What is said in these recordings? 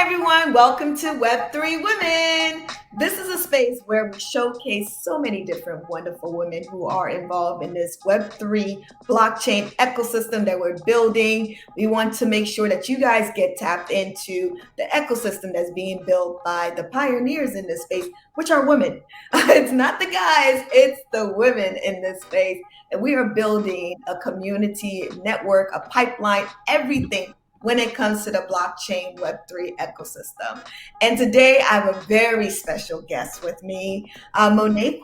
everyone. Welcome to Web3 Women. This is a space where we showcase so many different wonderful women who are involved in this Web3 blockchain ecosystem that we're building. We want to make sure that you guys get tapped into the ecosystem that's being built by the pioneers in this space, which are women. It's not the guys, it's the women in this space. And we are building a community network, a pipeline, everything when it comes to the blockchain Web3 ecosystem. And today I have a very special guest with me, Monet,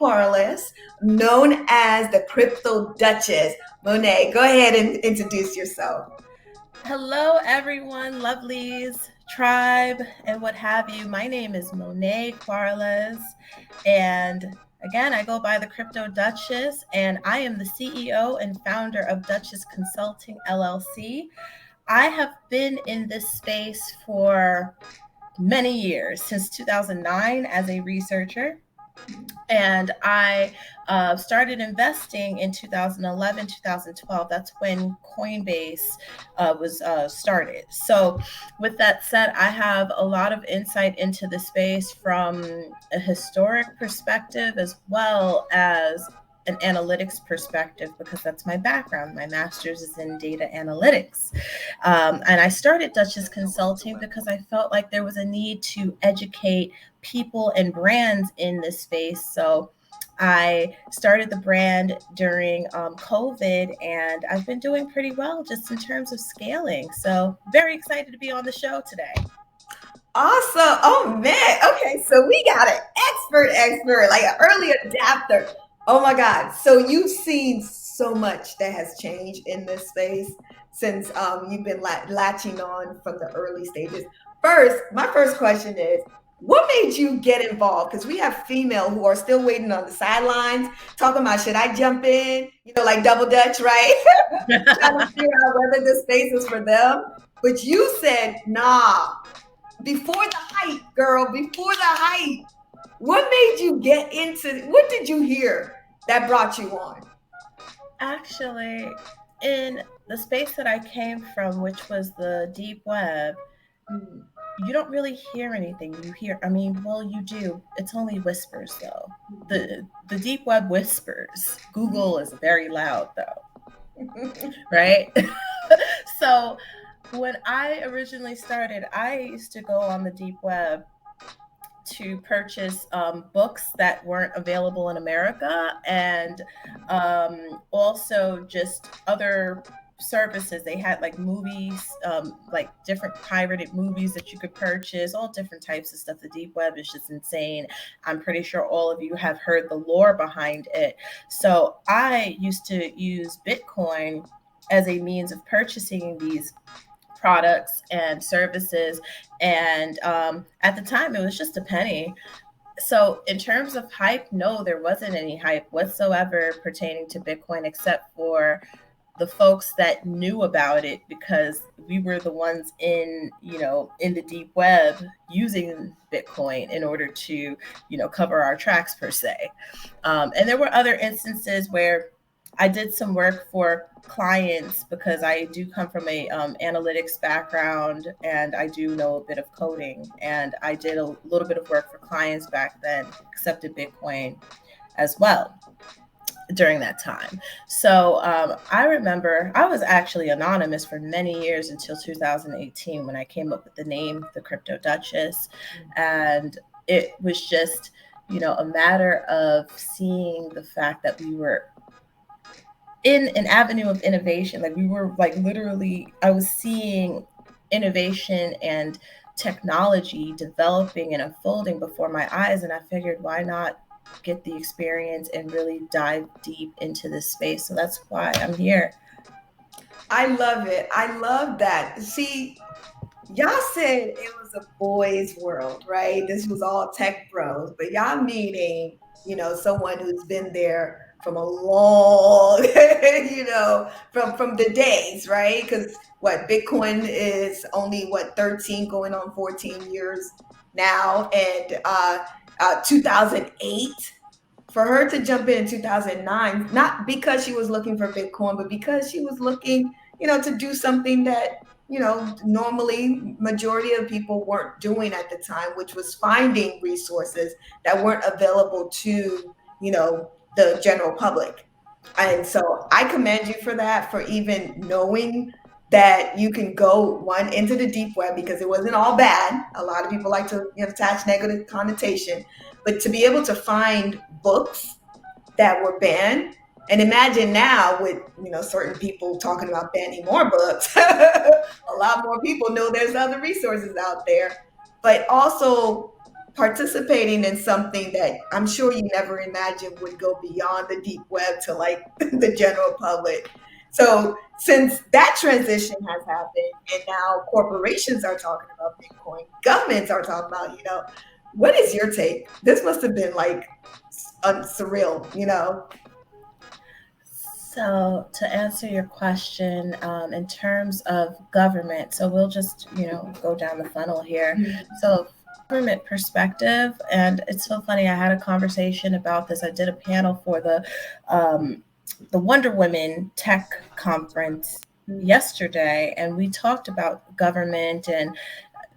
known as the Crypto Duchess. Monet, go ahead and introduce yourself. Hello, everyone, lovelies, tribe, and what have you. My name is Monet Quarles, and again, I go by the Crypto Duchess, and I am the CEO and founder of Duchess Consulting LLC. I have been in this space for many years, since 2009 as a researcher. And I started investing in 2011, 2012. That's when Coinbase was started. So, with that said, I have a lot of insight into the space from a historic perspective as well as an analytics perspective, because that's my background. My master's is in data analytics. And I started Duchess Consulting because I felt like there was a need to educate people and brands in this space. So I started the brand during COVID, and I've been doing pretty well just in terms of scaling. So very excited to be on the show today. Awesome. Oh man. Okay, so we got an expert, like an early adapter. Oh my God. So you've seen so much that has changed in this space since you've been latching on from the early stages. First, my first question is, what made you get involved? Because we have female who are still waiting on the sidelines, talking about should I jump in? Like double dutch, right? Trying to figure out whether this space is for them. But you said, nah, before the hype, girl, before the hype. What made you get into, what did you hear that brought you on? Actually, in the space that I came from, which was the deep web, you don't really hear anything. Well, you do. It's only whispers, though. The deep web whispers. Google is very loud, though. Right? So when I originally started, I used to go on the deep web to purchase books that weren't available in America, and also just other services. They had like movies, like different pirated movies that you could purchase, all different types of stuff. The deep web is just insane. I'm pretty sure all of you have heard the lore behind it. So I used to use Bitcoin as a means of purchasing these products and services. And at the time, it was just a penny. So in terms of hype, no, there wasn't any hype whatsoever pertaining to Bitcoin, except for the folks that knew about it, because we were the ones in the deep web using Bitcoin in order to, cover our tracks per se. And there were other instances where I did some work for clients, because I do come from a analytics background, and I do know a bit of coding, and I did a little bit of work for clients back then, accepted Bitcoin as well during that time. So I remember I was actually anonymous for many years until 2018, when I came up with the name, the Crypto Duchess. And it was just, a matter of seeing the fact that we were in an avenue of innovation. Like we were like literally, I was seeing innovation and technology developing and unfolding before my eyes. And I figured, why not get the experience and really dive deep into this space? So that's why I'm here. I love it. I love that. See, y'all said it was a boys' world, right? This was all tech bros, but y'all meeting, someone who's been there from a long, from the days, right? Because what Bitcoin is only 13 going on 14 years now, and 2008. For her to jump in 2009, not because she was looking for Bitcoin, but because she was looking, to do something that normally majority of people weren't doing at the time, which was finding resources that weren't available to, the general public. And so I commend you for that, for even knowing that you can go into the deep web, because it wasn't all bad. A lot of people like to attach negative connotation, but to be able to find books that were banned. And imagine now with certain people talking about banning more books, a lot more people know there's other resources out there, but also participating in something that I'm sure you never imagined would go beyond the deep web to like the general public. So since that transition has happened and now corporations are talking about Bitcoin, governments are talking about, what is your take? This must have been like surreal. So to answer your question, in terms of government, so we'll just, go down the funnel here. So government perspective, and it's so funny, I had a conversation about this. I did a panel for the Wonder Women Tech Conference yesterday, and we talked about government and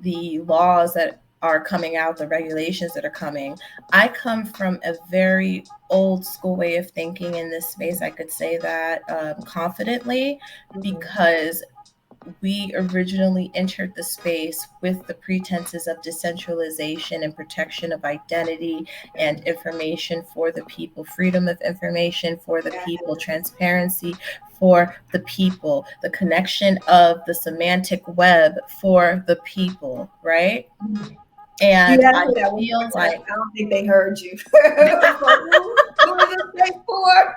the laws that are coming out, the regulations that are coming. I come from a very old school way of thinking in this space. I could say that confidently, because we originally entered the space with the pretenses of decentralization and protection of identity and information for the people, freedom of information for the people, transparency for the people, the connection of the semantic web for the people, right? And I feel like I don't think they heard you. Who is this space for?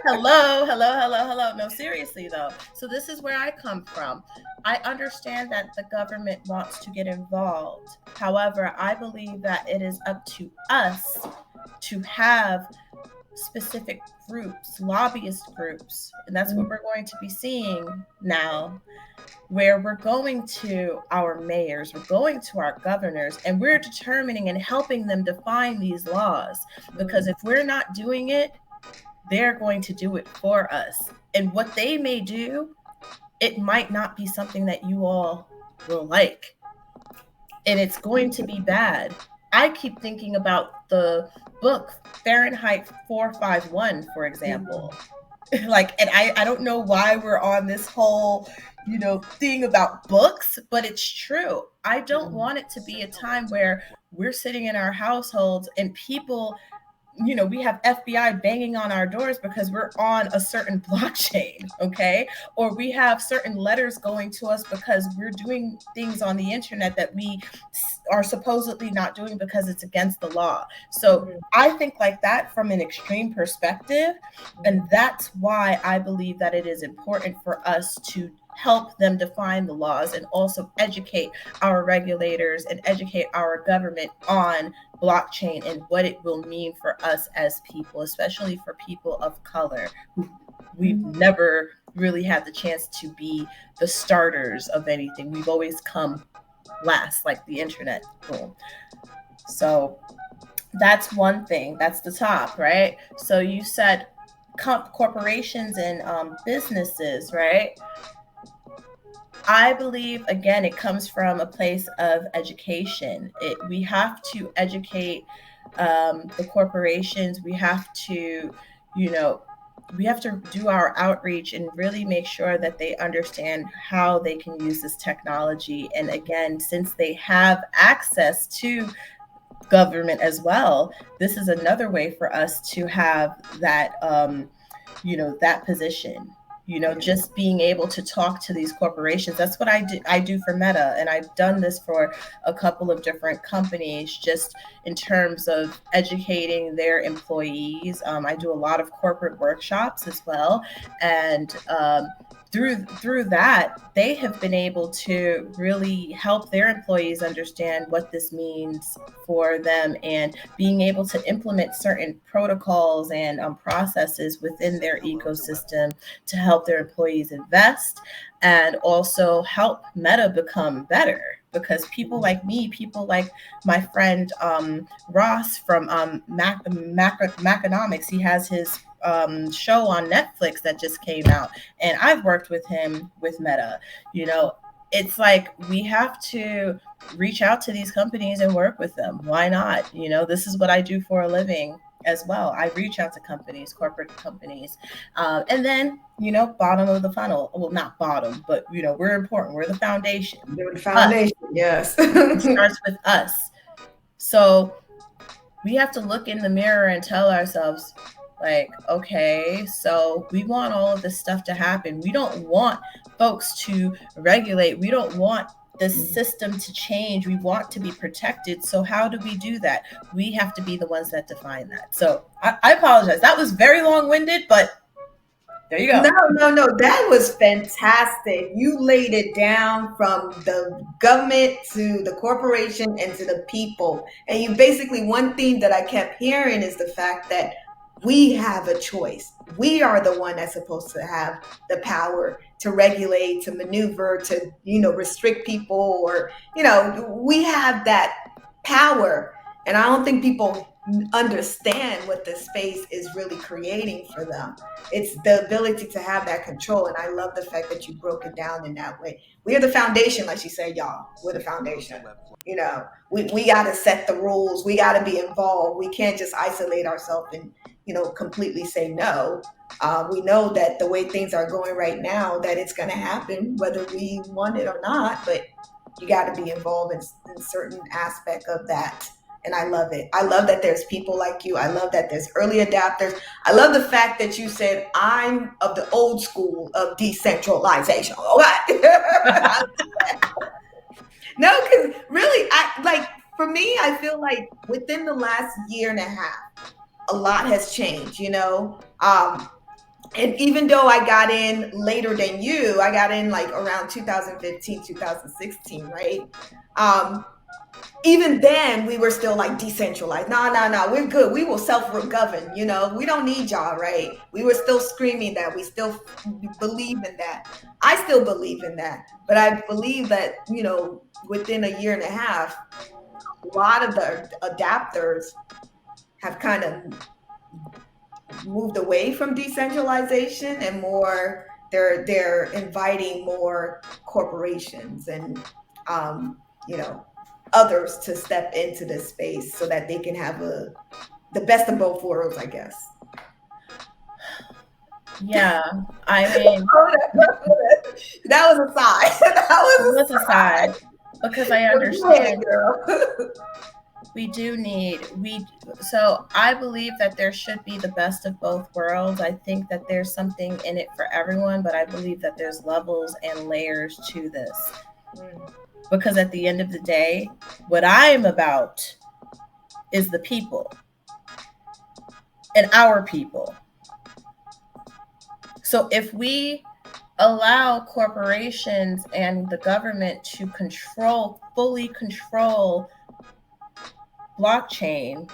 Hello. No, seriously though. So this is where I come from. I understand that the government wants to get involved. However, I believe that it is up to us to have specific groups, lobbyist groups, and that's what we're going to be seeing now, where we're going to our mayors, we're going to our governors, and we're determining and helping them define these laws. Because if we're not doing it, they're going to do it for us. And what they may do, it might not be something that you all will like. And it's going to be bad. I keep thinking about the book Fahrenheit 451, for example. And I don't know why we're on this whole, thing about books, but it's true. I don't want it to be a time where we're sitting in our households and people, we have FBI banging on our doors because we're on a certain blockchain, okay? Or we have certain letters going to us because we're doing things on the internet that we are supposedly not doing because it's against the law. So I think like that from an extreme perspective, and that's why I believe that it is important for us to help them define the laws and also educate our regulators and educate our government on blockchain and what it will mean for us as people, especially for people of color who we've never really had the chance to be the starters of anything. We've always come last, like the internet. Boom. So that's one thing. That's the top, right? So you said corporations and businesses, right? I believe, again, it comes from a place of education. We have to educate the corporations. We have to, we have to do our outreach and really make sure that they understand how they can use this technology. And again, since they have access to government as well, this is another way for us to have that, that position. Just being able to talk to these corporations. That's what I do for Meta. And I've done this for a couple of different companies, just in terms of educating their employees. I do a lot of corporate workshops as well. And through that, they have been able to really help their employees understand what this means for them and being able to implement certain protocols and processes within their ecosystem to help their employees invest and also help Meta become better. Because people like me, people like my friend Ross from Maconomics, he has his show on Netflix that just came out, and I've worked with him with Meta. You know, it's like we have to reach out to these companies and work with them. Why not? You know, this is what I do for a living as well. I reach out to companies, corporate companies, and then, you know, bottom of the funnel. Well, not bottom, but, you know, we're important. We're the foundation. You're the foundation, yes. It starts with us. So we have to look in the mirror and tell ourselves, like, okay, so we want all of this stuff to happen. We don't want folks to regulate. We don't want the system to change. We want to be protected. So how do we do that? We have to be the ones that define that. So I apologize. That was very long-winded, but there you go. No. That was fantastic. You laid it down from the government to the corporation and to the people. And you basically, one theme that I kept hearing is the fact that we have a choice. We are the one that's supposed to have the power to regulate, to maneuver, to, you know, restrict people, or, you know, we have that power. And I don't think people understand what the space is really creating for them. It's the ability to have that control. And I love the fact that you broke it down in that way. We are the foundation, like she said, y'all. We're the foundation. You know, we got to set the rules. We got to be involved. We can't just isolate ourselves and, you know, completely say no. We know that the way things are going right now, that it's going to happen, whether we want it or not. But you got to be involved in certain aspect of that. And I love it. I love that there's people like you. I love that there's early adapters. I love the fact that you said, I'm of the old school of decentralization. Okay. No, because really, for me, I feel like within the last year and a half, a lot has changed, you know? And even though I got in later than you, I got in like around 2015, 2016, right? Even then we were still like decentralized. No, we're good. We will self-govern, you know, we don't need y'all, right? We were still screaming that. We still believe in that. I still believe in that. But I believe that, you know, within a year and a half, a lot of the adapters have kind of moved away from decentralization and more they're inviting more corporations and you know, others to step into this space so that they can have the best of both worlds, I guess. Yeah, I mean, that was a sigh. That was a sigh. Because I understand. So I believe that there should be the best of both worlds. I think that there's something in it for everyone, but I believe that there's levels and layers to this. Because at the end of the day, what I'm about is the people and our people. So if we allow corporations and the government to fully control blockchain,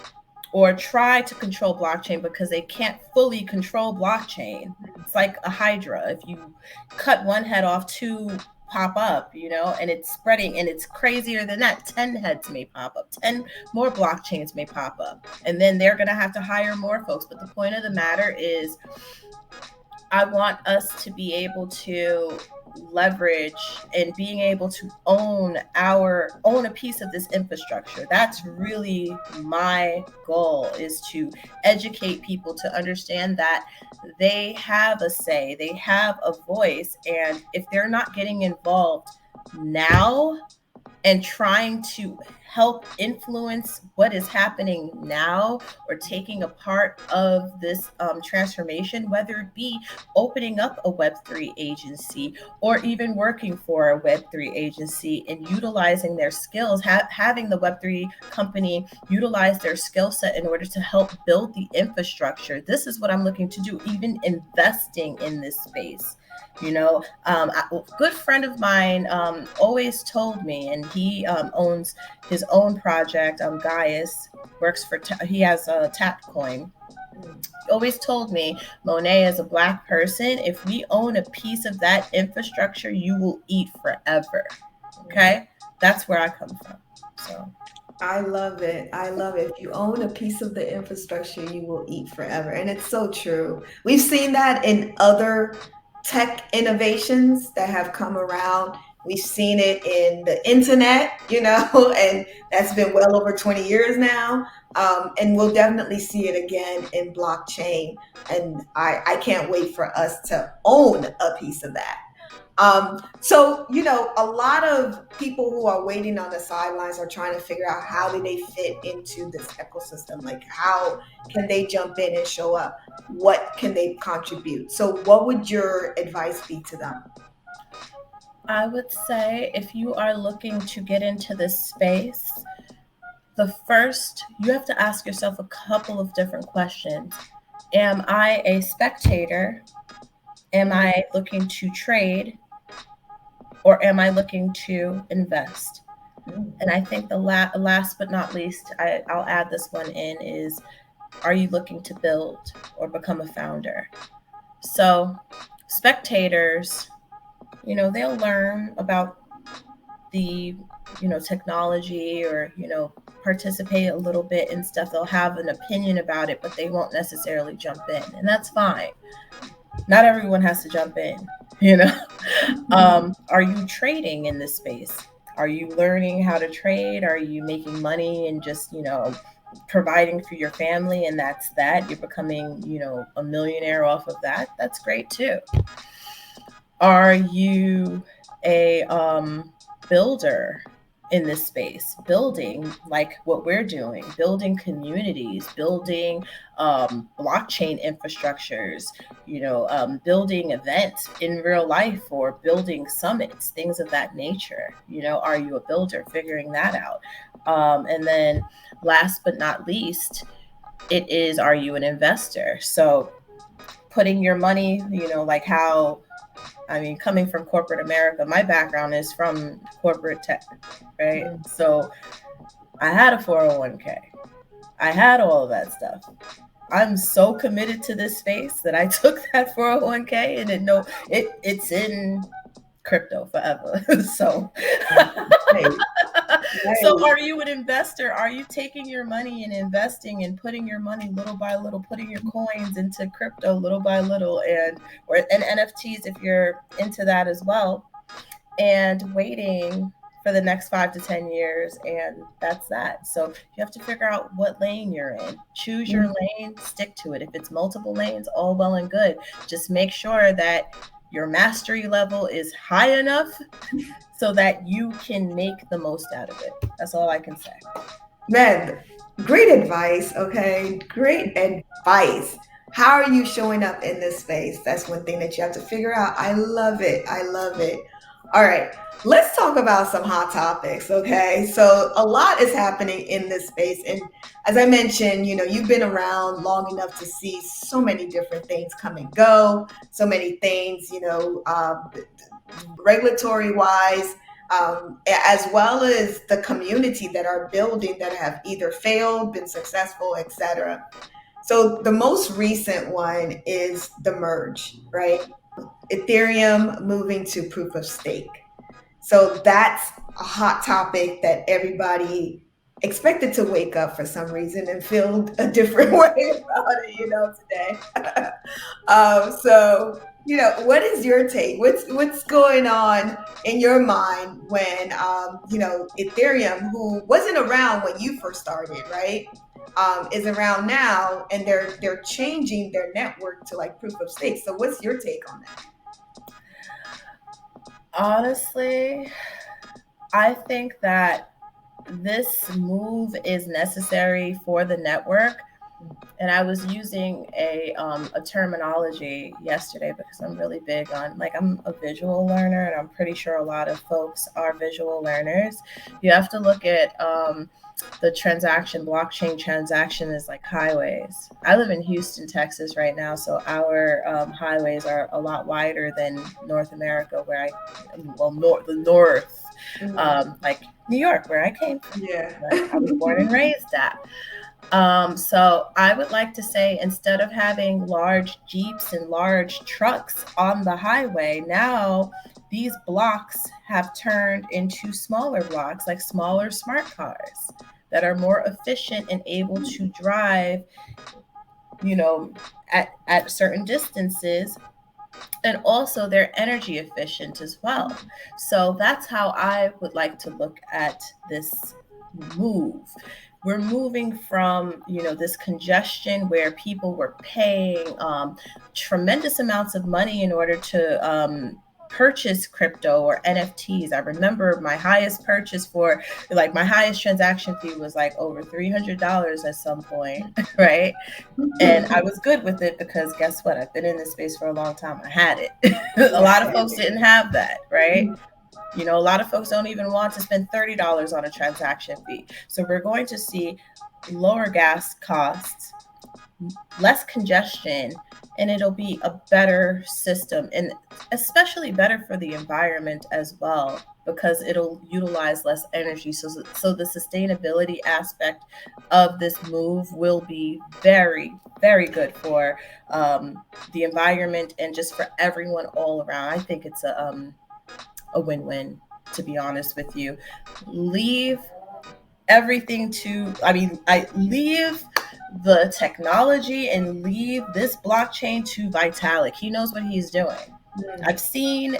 or try to control blockchain, because they can't fully control blockchain. It's like a hydra. If you cut one head off, two pop up, you know, and it's spreading, and it's crazier than that. 10 heads may pop up, 10 more blockchains may pop up, and then they're going to have to hire more folks. But the point of the matter is, I want us to be able to leverage and being able to own a piece of this infrastructure. That's really my goal, is to educate people to understand that they have a say, they have a voice, and if they're not getting involved now and trying to help influence what is happening now, or taking a part of this transformation, whether it be opening up a Web3 agency or even working for a Web3 agency and utilizing their skills, having the Web3 company utilize their skill set in order to help build the infrastructure. This is what I'm looking to do, even investing in this space. You know, a good friend of mine always told me, and he owns his own project, Gaius, he has a tap coin. Always told me, Monet, as a Black person, if we own a piece of that infrastructure, you will eat forever. Okay? That's where I come from. So I love it. I love it. If you own a piece of the infrastructure, you will eat forever. And it's so true. We've seen that in other tech innovations that have come around. We've seen it in the internet, and that's been well over 20 years now. And we'll definitely see it again in blockchain. And I can't wait for us to own a piece of that. So, a lot of people who are waiting on the sidelines are trying to figure out how do they fit into this ecosystem? Like, how can they jump in and show up? What can they contribute? So, what would your advice be to them? I would say if you are looking to get into this space, you have to ask yourself a couple of different questions. Am I a spectator? Am I looking to trade? Or am I looking to invest? And I think the last but not least, I'll add this one in, is are you looking to build or become a founder? So spectators, they'll learn about the, technology, or, participate a little bit in stuff. They'll have an opinion about it, but they won't necessarily jump in. And that's fine. Not everyone has to jump in, Are you trading in this space? Are you learning how to trade? Are you making money and just, providing for your family, and that's that? You're becoming, a millionaire off of that. That's great too. Are you a builder in this space, building like what we're doing, building communities, building blockchain infrastructures, building events in real life, or building summits, things of that nature? Are you a builder? Figuring that out. And then last but not least, are you an investor? So putting your money, like how, coming from corporate America, my background is from corporate tech, right? So I had a 401k. I had all of that stuff. I'm so committed to this space that I took that 401k and it's in crypto forever. So So are you an investor? Are you taking your money and investing and putting your money little by little, putting your coins into crypto little by little, and NFTs if you're into that as well, and waiting for the next 5 to 10 years, and that's that. So you have to figure out what lane you're in. Choose your lane, stick to it. If it's multiple lanes, all well and good. Just make sure that your mastery level is high enough so that you can make the most out of it. That's all I can say. Man, great advice. Okay, great advice. How are you showing up in this space? That's one thing that you have to figure out. I love it. I love it. All right, let's talk about some hot topics. Okay, so a lot is happening in this space. And as I mentioned, you've been around long enough to see so many different things come and go, so many things, regulatory wise, as well as the community that are building that have either failed, been successful, etc. So the most recent one is the merge, right? Ethereum moving to proof of stake. So that's a hot topic that everybody expected to wake up for some reason and feel a different way about it, today. So, what is your take? What's going on in your mind when, Ethereum, who wasn't around when you first started, right? Is around now, and they're changing their network to like proof of stake. So what's your take on that? Honestly, I think that this move is necessary for the network. And I was using a terminology yesterday because I'm really big on, I'm a visual learner, and I'm pretty sure a lot of folks are visual learners. You have to look at the blockchain transaction is like highways. I live in Houston, Texas right now, so our highways are a lot wider than North America, the North, like New York, where I came from. Yeah. I was born and raised at. So I would like to say, instead of having large Jeeps and large trucks on the highway, now these blocks have turned into smaller blocks, like smaller smart cars that are more efficient and able to drive, at certain distances, and also they're energy efficient as well. So that's how I would like to look at this move. We're moving from, this congestion where people were paying tremendous amounts of money in order to purchase crypto or NFTs. I remember my highest purchase for, like, my highest transaction fee was like over $300 at some point, right? And I was good with it because guess what? I've been in this space for a long time. I had it. A lot of folks didn't have that, right? A lot of folks don't even want to spend $30 on a transaction fee. So we're going to see lower gas costs, less congestion, and it'll be a better system, and especially better for the environment as well, because it'll utilize less energy. So the sustainability aspect of this move will be very, very good for the environment and just for everyone all around. I think it's a win-win, to be honest with you. Leave everything to, I leave the technology and leave this blockchain to Vitalik. He knows what he's doing. I've seen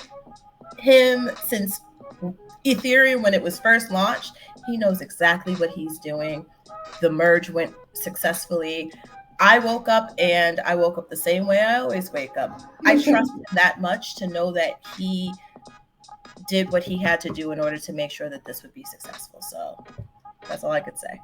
him since Ethereum when it was first launched. He knows exactly what he's doing. The merge went successfully. I woke up the same way I always wake up. I trust him that much to know that he did what he had to do in order to make sure that this would be successful. So that's all I could say.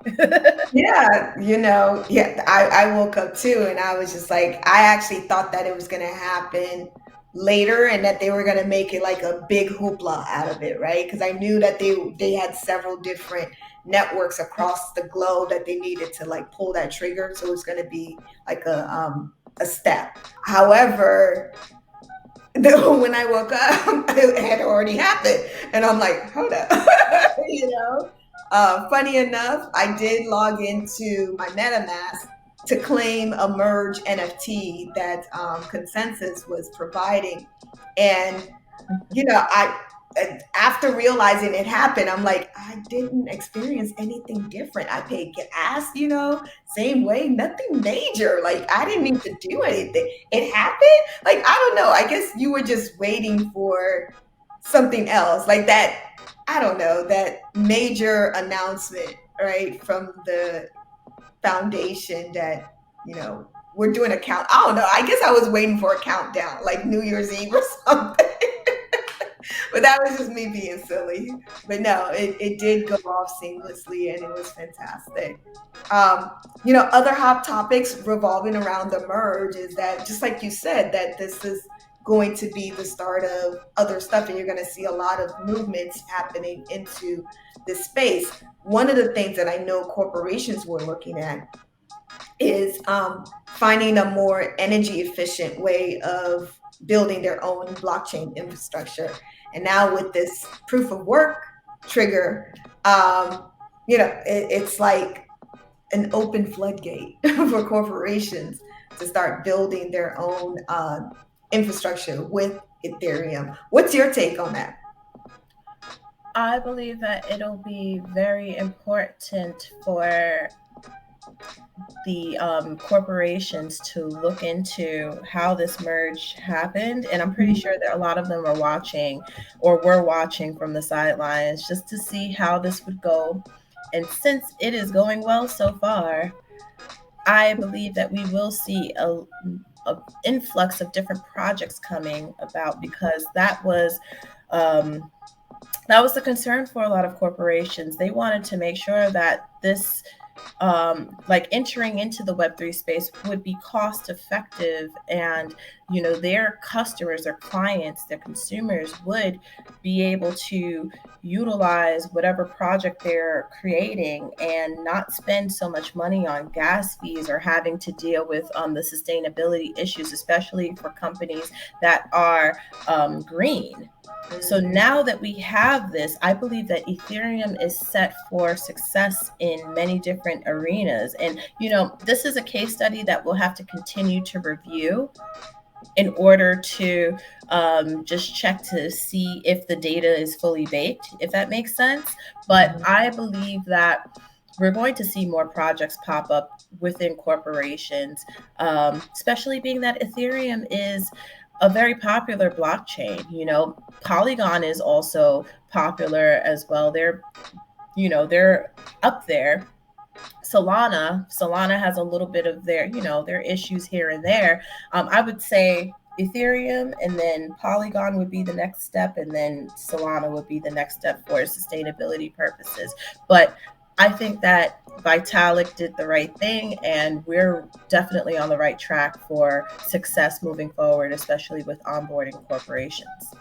I woke up too, and I was just like, I actually thought that it was going to happen later and that they were going to make it like a big hoopla out of it, right? Because I knew that they had several different networks across the globe that they needed to like pull that trigger. So it was going to be like a step. However, when I woke up, it had already happened, and I'm like, hold up, Funny enough, I did log into my MetaMask to claim a merge NFT that Consensus was providing. And, after realizing it happened, I'm like, I didn't experience anything different. I paid gas, same way, nothing major. Like, I didn't need to do anything. It happened. Like, I don't know. I guess you were just waiting for something else like that. I don't know, that major announcement, right, from the foundation that, we're doing a count. I don't know. I guess I was waiting for a countdown, like New Year's Eve or something. But that was just me being silly. But no, it did go off seamlessly, and it was fantastic. Other hot topics revolving around the merge is that, just like you said, that this is going to be the start of other stuff, and you're going to see a lot of movements happening into this space. One of the things that I know corporations were looking at is finding a more energy efficient way of building their own blockchain infrastructure. And now with this proof of work trigger, it's like an open floodgate for corporations to start building their own infrastructure with Ethereum. What's your take on that? I believe that it'll be very important for the corporations to look into how this merge happened. And I'm pretty sure that a lot of them are watching or were watching from the sidelines just to see how this would go. And since it is going well so far, I believe that we will see a influx of different projects coming about, because that was the concern for a lot of corporations. They wanted to make sure that this entering into the Web3 space would be cost effective, and their customers, their clients, their consumers would be able to utilize whatever project they're creating and not spend so much money on gas fees or having to deal with the sustainability issues, especially for companies that are green. So now that we have this, I believe that Ethereum is set for success in many different arenas. And, this is a case study that we'll have to continue to review in order to just check to see if the data is fully baked, if that makes sense. But I believe that we're going to see more projects pop up within corporations, especially being that Ethereum is a very popular blockchain. You know, Polygon is also popular as well. They're up there. Solana has a little bit of their issues here and there. I would say Ethereum, and then Polygon would be the next step, and then Solana would be the next step for sustainability purposes. But I think that Vitalik did the right thing, and we're definitely on the right track for success moving forward, especially with onboarding corporations.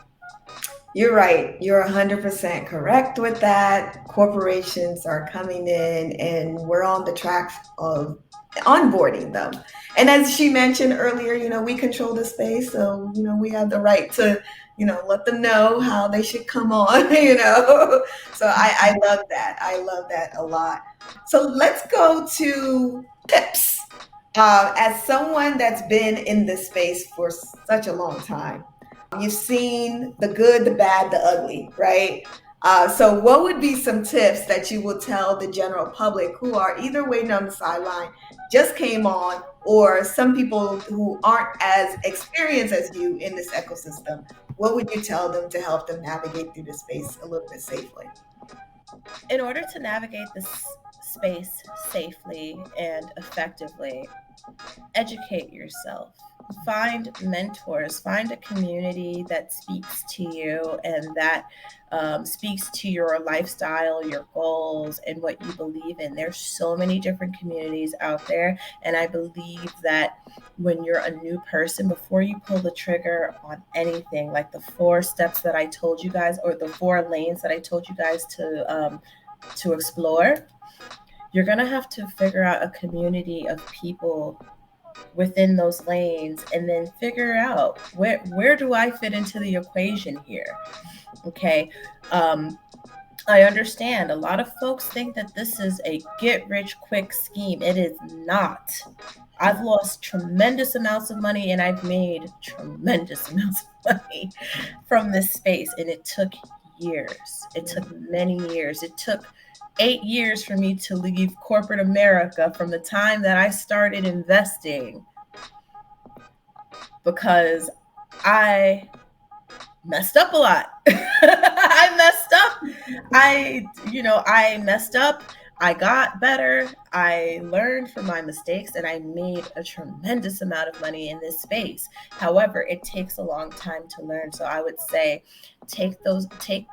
You're right. You're 100% correct with that. Corporations are coming in and we're on the track of onboarding them. And as she mentioned earlier, we control the space. So, we have the right to, let them know how they should come on, So I love that. I love that a lot. So let's go to tips. As someone that's been in this space for such a long time, you've seen the good, the bad, the ugly, right? So what would be some tips that you will tell the general public who are either waiting on the sideline, just came on, or some people who aren't as experienced as you in this ecosystem? What would you tell them to help them navigate through this space a little bit safely? In order to navigate this space safely and effectively, educate yourself. Find mentors, find a community that speaks to you and that speaks to your lifestyle, your goals, and what you believe in. There's so many different communities out there, and I believe that when you're a new person, before you pull the trigger on anything, like the 4 steps that I told you guys, or the 4 lanes that I told you guys to explore, you're gonna have to figure out a community of people within those lanes, and then figure out where do I fit into the equation here. Okay. I understand a lot of folks think that this is a get rich quick scheme. It is not. I've lost tremendous amounts of money, and I've made tremendous amounts of money from this space, and it took years. It took many years. It took 8 years for me to leave corporate America from the time that I started investing, because I messed up a lot. I messed up. I messed up. I got better. I learned from my mistakes, and I made a tremendous amount of money in this space. However, it takes a long time to learn. So I would say take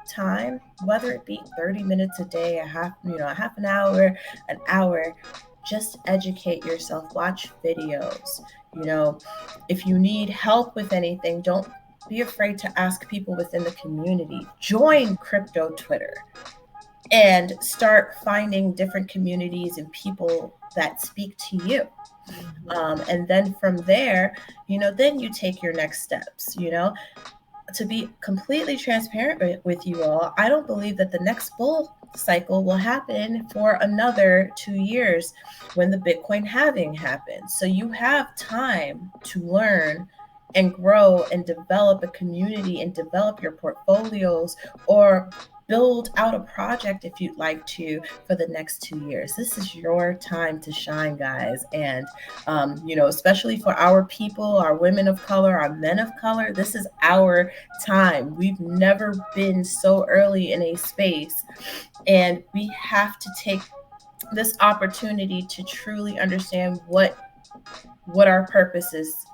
time, whether it be 30 minutes a day, a half an hour, just educate yourself, watch videos. If you need help with anything, don't be afraid to ask people within the community. Join crypto Twitter and start finding different communities and people that speak to you. And then from there, then you take your next steps. To be completely transparent with you all, I don't believe that the next bull cycle will happen for another 2 years when the Bitcoin halving happens. So you have time to learn and grow and develop a community and develop your portfolios, or build out a project if you'd like to for the next 2 years. This is your time to shine, guys. And, especially for our people, our women of color, our men of color, this is our time. We've never been so early in a space, and we have to take this opportunity to truly understand what our purpose is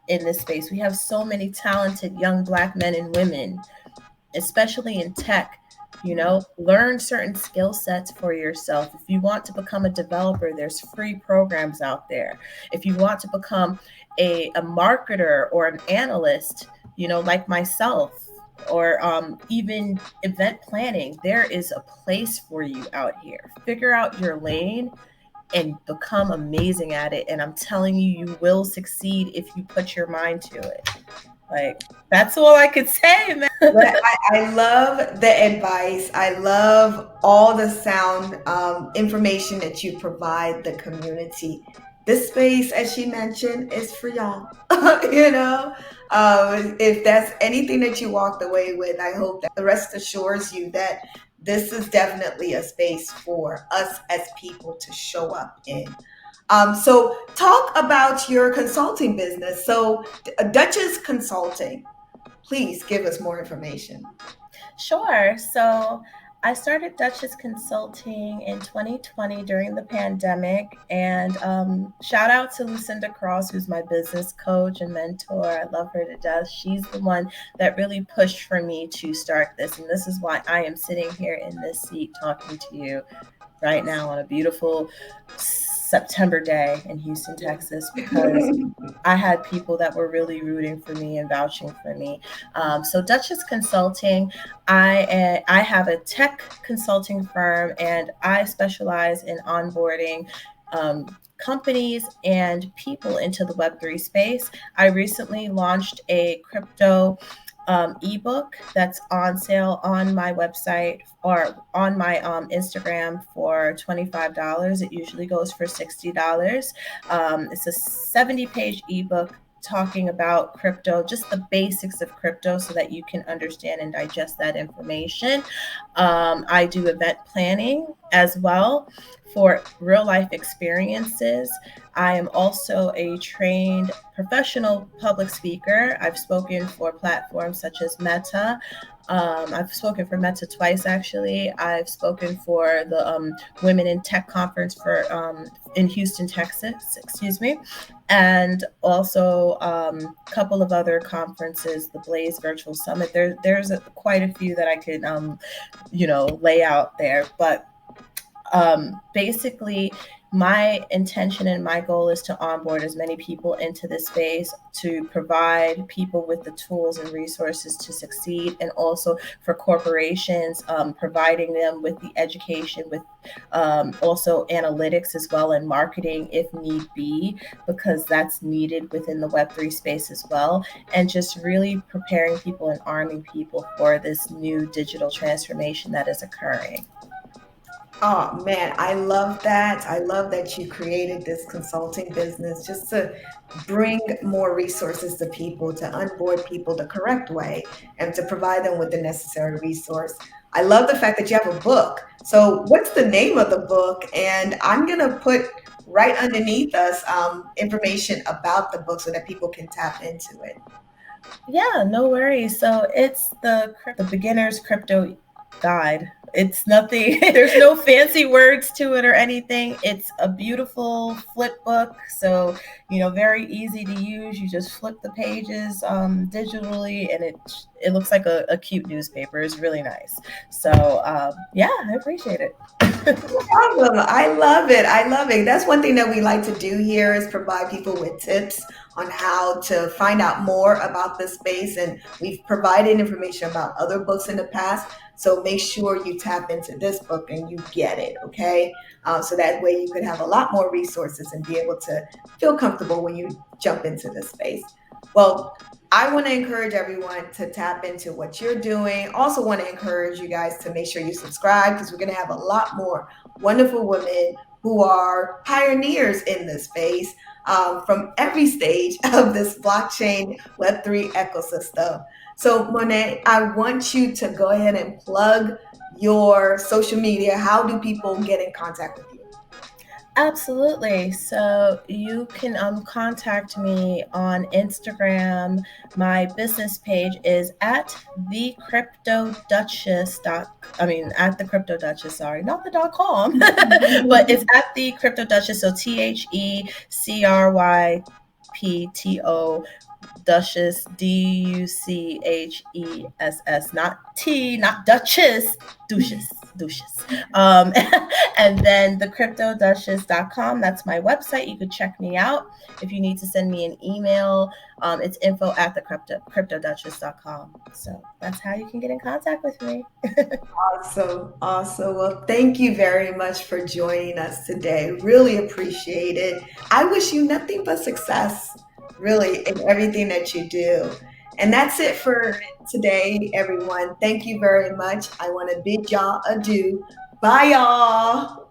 in this space. We have so many talented young Black men and women, especially in tech. Learn certain skill sets for yourself. If you want to become a developer, there's free programs out there. If you want to become a marketer or an analyst, like myself, or even event planning, there is a place for you out here. Figure out your lane and become amazing at it. And I'm telling you, you will succeed if you put your mind to it. Like, that's all I could say, man. I love the advice. I love all the sound information that you provide the community. This space, as she mentioned, is for y'all. If that's anything that you walked away with, I hope that the rest assures you that this is definitely a space for us as people to show up in. So talk about your consulting business. So Duchess Consulting, please give us more information. Sure. So I started Duchess Consulting in 2020 during the pandemic. And shout out to Lucinda Cross, who's my business coach and mentor. I love her to death. She's the one that really pushed for me to start this. And this is why I am sitting here in this seat talking to you right now on a beautiful September day in Houston, Texas, because I had people that were really rooting for me and vouching for me. So Duchess Consulting, I have a tech consulting firm, and I specialize in onboarding companies and people into the Web3 space. I recently launched a crypto ebook that's on sale on my website or on my Instagram for $25. It usually goes for $60. It's a 70-page ebook talking about crypto, just the basics of crypto so that you can understand and digest that information. I do event planning as well for real life experiences. I am also a trained professional public speaker. I've spoken for platforms such as Meta. I've spoken for Meta twice, actually. I've spoken for the Women in Tech conference in Houston, Texas, excuse me. And also a couple of other conferences, the Blaze Virtual Summit. There's quite a few that I could, lay out there. But basically, my intention and my goal is to onboard as many people into this space, to provide people with the tools and resources to succeed, and also for corporations, providing them with the education, with also analytics as well, and marketing if need be, because that's needed within the Web3 space as well, and just really preparing people and arming people for this new digital transformation that is occurring. Oh man, I love that. I love that you created this consulting business just to bring more resources to people, to onboard people the correct way, and to provide them with the necessary resource. I love the fact that you have a book. So, what's the name of the book? And I'm going to put right underneath us information about the book so that people can tap into it. Yeah, no worries. So it's the beginner's crypto guide. It's nothing, there's no fancy words to it or anything. It's a beautiful flip book. So, very easy to use. You just flip the pages digitally, and it looks like a cute newspaper. It's really nice. So, yeah, I appreciate it. Problem. I love it. I love it. That's one thing that we like to do here is provide people with tips on how to find out more about this space. And we've provided information about other books in the past. So make sure you tap into this book and you get it, okay? So that way you could have a lot more resources and be able to feel comfortable when you jump into this space. Well, I want to encourage everyone to tap into what you're doing. Also want to encourage you guys to make sure you subscribe, because we're going to have a lot more wonderful women who are pioneers in this space from every stage of this blockchain Web3 ecosystem. So Monet, I want you to go ahead and plug your social media. How do people get in contact with you? Absolutely. So you can contact me on Instagram. My business page is at the Crypto Duchess. At the Crypto Duchess. Sorry, not the .com, but it's at the Crypto Duchess. So TheCrypto Duchess, Duchess, not T, not Duchess, Duchess. And then the cryptoduchess.com, that's my website. You could check me out. If you need to send me an email, it's info at the cryptoduchess.com. So that's how you can get in contact with me. Awesome. Awesome. Well, thank you very much for joining us today. Really appreciate it. I wish you nothing but success, really, in everything that you do. And that's it for today, everyone. Thank you very much. I want to bid y'all adieu. Bye, y'all.